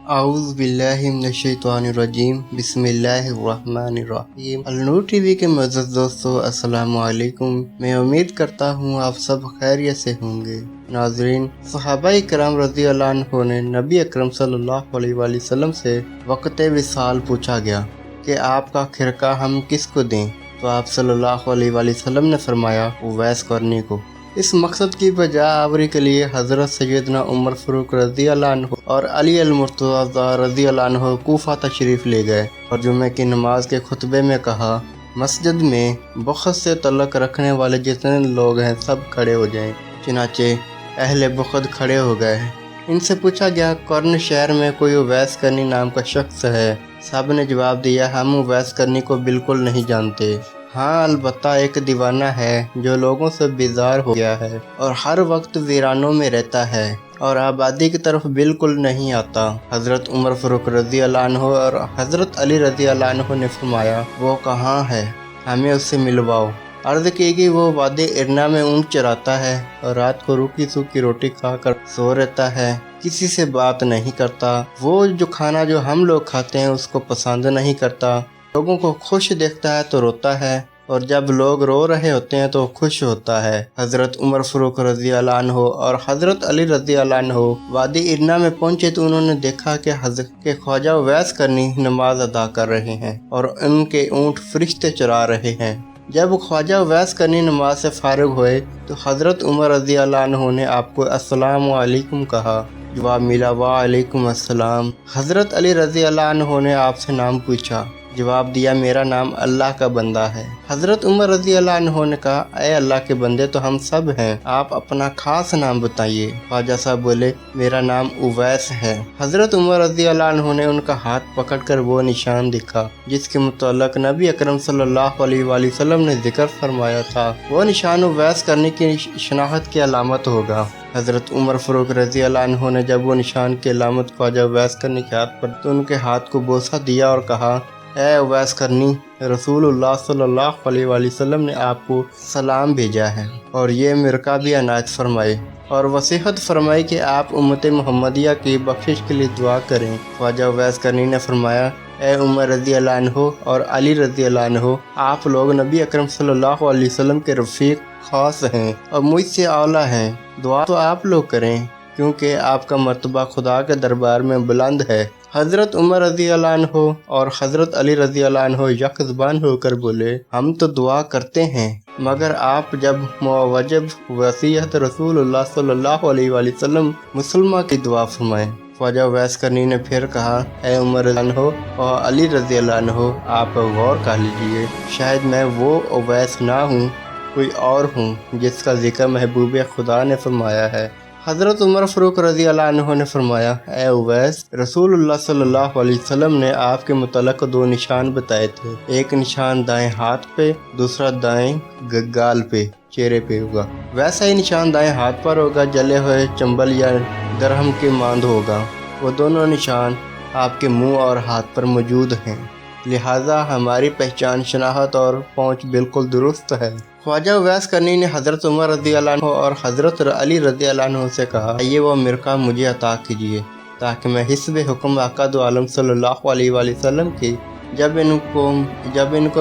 आऊज़ बिल्लाहि मिनश्शैतानिर्रजीम बिस्मिल्लाहिर्रहमानिर्रहीम। अलनूर टीवी के मुअज़्ज़ज़ दोस्तों, अस्सलामु अलैकुम। मैं उम्मीद करता हूँ आप सब खैरियत से होंगे। नाज़रीन, सहाबाए किराम रज़ी अल्लाह अन्हुम ने नबी अकरम सल्लल्लाहु अलैहि वसल्लम से वक़्त विसाल पूछा गया कि आपका खिरका हम किसको दें, तो आप सल्लल्लाहु अलैहि वसल्लम ने फरमाया उवैस करनी को। इस मकसद की बजा आवरी के लिए हज़रत सैयदना उमर फ़ारूक रज़ी अल्लाह अन्हु और अली अल-मुर्तज़ा रज़ी अल्लाह अन्हु कूफा तशरीफ़ ले गए और जुम्मे की नमाज के खुतबे में कहा, मस्जिद में बुख़्त से तल्लुक़ रखने वाले जितने लोग हैं सब खड़े हो जाएं। चुनाचे अहले बुख़्त खड़े हो गए। इनसे पूछा गया, कर्न शहर में कोई उवैस करनी नाम का शख्स है? सब ने जवाब दिया, हम उवैस करनी को बिल्कुल नहीं जानते। हाँ, अलबत्ता एक दीवाना है जो लोगों से बेजार हो गया है और हर वक्त वीरानों में रहता है और आबादी की तरफ बिल्कुल नहीं आता। हज़रत उमर फ़ारूक रज़ी अल्लाह अन्हु और हज़रत अली रज़ी अल्लाह अन्हु ने फरमाया, वो कहाँ है, हमें उससे मिलवाओ। अर्ज़ की गई, वो वादी इरना में ऊँट चराता है और रात को रूखी सूखी रोटी खाकर सो रहता है, किसी से बात नहीं करता। वो जो खाना जो हम लोग खाते हैं उसको पसंद नहीं करता। लोगों को खुश देखता है तो रोता है और जब लोग रो रहे होते हैं तो खुश होता है। हज़रत उमर फ़ारूक रज़ी अल्लाह अन्हु और हज़रत अली रज़ी अल्लाह अन्हु वादी इरना में पहुंचे तो उन्होंने देखा कि हज़रत ख्वाजा उवैस करनी नमाज अदा कर रहे हैं और उनके ऊँट फरिश्ते चरा रहे हैं। जब ख्वाजा उवैस करनी नमाज से फारिग हुए तो हज़रत उमर रज़ी अल्लाह अन्हु ने आपको अस्सलामु अलैकुम कहा। जवाब मिला, वालेकुम अस्सलाम। हज़रत अली रज़ी अल्लाह अन्हु ने आपसे नाम पूछा। जवाब दिया, मेरा नाम अल्लाह का बंदा है। हज़रत उमर रज़ी अल्लाह अन्हु ने कहा, ऐ अल्लाह के बंदे, तो हम सब हैं, आप अपना खास नाम बताइए। ख्वाजा साहब बोले, मेरा नाम उवैस है। हज़रत उमर रज़ी अल्लाह अन्हु ने उनका हाथ पकड़कर वो निशान दिखा जिसके मुताल्लिक़ नबी अकरम सल्लल्लाहु अलैहि वसल्लम ने जिक्र फरमाया था। वो निशान उवैस करने की शनाख्त की अलामत होगा। हज़रत उमर फ़ारूक रज़ी अल्लाह अन्हु ने जब वो निशान की अलामत ख्वाजा उवैस करनी के हाथ पर तो उनके हाथ को बोसा दिया और कहा, ऐ उवैस करनी, रसूलुल्लाह सल्लल्लाहु अलैहि वसल्लम ने आपको सलाम भेजा है और ये मिरका भी अनायत फरमाए और वसीहत फरमाई कि आप उम्मत मुहम्मदिया की बख्शिश के लिए दुआ करें। ख्वाजा उवैस करनी ने फरमाया, ऐ उमर रज़ी अल्लाह अन्हु और अली रज़ी अल्लाह अन्हु, आप लोग नबी अकरम सल्लल्लाहु अलैहि वसल्लम के रफ़ीक ख़ास हैं और मुझसे आला हैं। दुआ तो आप लोग करें क्योंकि आपका मर्तबा खुदा के दरबार में बुलंद है। हज़रत उमर रज़ी अल्लाह अन्हु और हज़रत अली रज़ी अल्लाह अन्हु यक ज़बान होकर बोले, हम तो दुआ करते हैं मगर आप जब मुवज्जब वसीयत रसूलुल्लाह सल्लल्लाहु अलैहि वसल्लम मुसलमान की दुआ फरमाएं। ख्वाजा उवैस करनी ने फिर कहा, ऐ उमर रज़ी अल्लाह अन्हु और अली रज़ी अल्लाह अन्हु, आप गौर कर लीजिए, शायद मैं वो उवैस ना हूँ, कोई और हूँ जिसका जिक्र महबूब खुदा ने फरमाया है। हज़रत उमर फ़ारूक रज़ी अल्लाह अन्हु ने फरमाया, ऐ उवैस, रसूलुल्लाह सल्लल्लाहु अलैहि वसल्लम ने आपके मुतल्लिक़ दो निशान बताए थे, एक निशान दाएं हाथ पे, दूसरा दाएं गाल पे, चेहरे पे होगा। वैसा ही निशान दाएं हाथ पर होगा, जले हुए चंबल या दरहम के मांद होगा। वो दोनों निशान आपके मुंह और हाथ पर मौजूद हैं, लिहाजा हमारी पहचान, शनाख्त और पहुँच बिल्कुल दुरुस्त है। ख्वाजा उवैस करनी ने हज़रत उमर रज़ी अल्लाह अन्हु और हज़रत अली रज़ी अल्लाह अन्हु से कहा, ये वो मिरका मुझे अता कीजिए ताकि मैं हिस्ब हुक्म आका दो आलम सल्लल्लाहु अलैहि वसल्लम की। जब इनको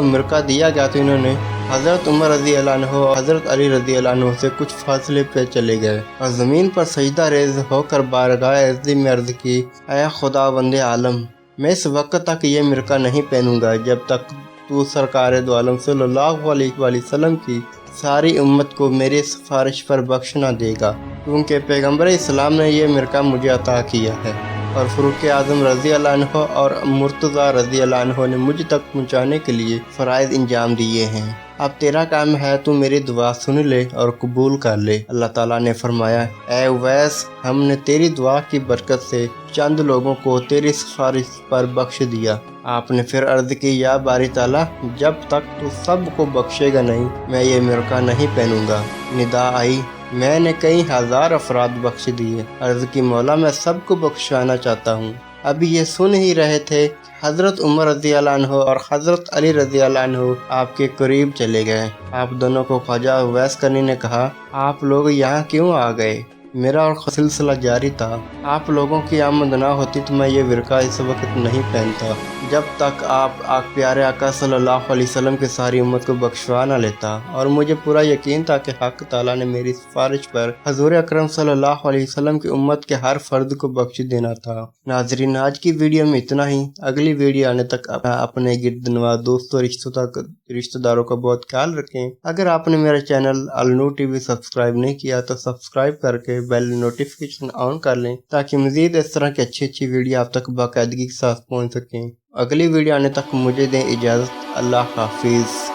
मिरका दिया गया तो इन्होंने हज़रत उमर रज़ी अल्लाह अन्हु और हज़रत अली रज़ी अल्लाह अन्हु से कुछ फासले पे चले गए और ज़मीन पर सजदा रेज़ होकर बारगाह इज़्ज़त में अर्ज़ की, ऐ खुदावंदे आलम, मैं इस वक्त तक ये मिरका नहीं पहनूंगा जब तक तू सरकार दो आलम सल्लल्लाहु अलैहि वसल्लम की सारी उम्मत को मेरी सिफारिश पर बख्श न देगा, क्योंकि पैगम्बर इस्लाम ने यह मिरका मुझे अता किया है और फ़ारूक आज़म रज़ी अल्लाह अन्हु और मुर्तज़ा रज़ी अल्लाह अन्हु ने मुझ तक पहुँचाने के लिए फ़राइज़ इंजाम दिए हैं। अब तेरा काम है, तू मेरी दुआ सुन ले और कबूल कर ले। अल्लाह ताला ने फरमाया, ऐ उवैस, हमने तेरी दुआ की बरकत से चंद लोगों को तेरी सिफारिश पर बख्श दिया। आपने फिर अर्ज़ की, या बारी ताला, जब तक तू सब को बख्शेगा नहीं, मैं ये मिरका नहीं पहनूंगा। निदा आई, मैंने कई हज़ार अफराद बख्श दिए। अर्ज़ की, मौला, मैं सबको बख्शाना चाहता हूँ। अभी ये सुन ही रहे थे, हज़रत उमर रज़ी अल्लाह अन्हु और हज़रत अली रज़ी अल्लाह अन्हु आपके करीब चले गए। आप दोनों को ख्वाजा उवैस करनी ने कहा, आप लोग यहाँ क्यों आ गए? میرا اور سلسلہ جاری تھا۔ آپ لوگوں کی آمد نہ ہوتی تو میں یہ ورقہ اس وقت نہیں پہنتا، جب تک آپ پیارے آقا صلی اللہ علیہ وسلم کی ساری امت کو بخشوا نہ لیتا، اور مجھے پورا یقین تھا کہ حق تعالیٰ نے میری سفارش پر حضور اکرم صلی اللہ علیہ وسلم کی امت کے ہر فرد کو بخش دینا تھا۔ ناظرین، آج کی ویڈیو میں اتنا ہی۔ اگلی ویڈیو آنے تک اپنے گرد نواز دوستوں رشتہ داروں کا بہت خیال رکھیں۔ اگر آپ نے میرا چینل النور ٹی وی سبسکرائب نہیں کیا تو سبسکرائب کر کے بیل نوٹیفیکیشن آن کر لیں، تاکہ مزید اس طرح کی اچھی ویڈیو آپ تک باقاعدگی کے ساتھ پہنچ سکیں۔ اگلی ویڈیو آنے تک مجھے دیں اجازت۔ اللہ حافظ۔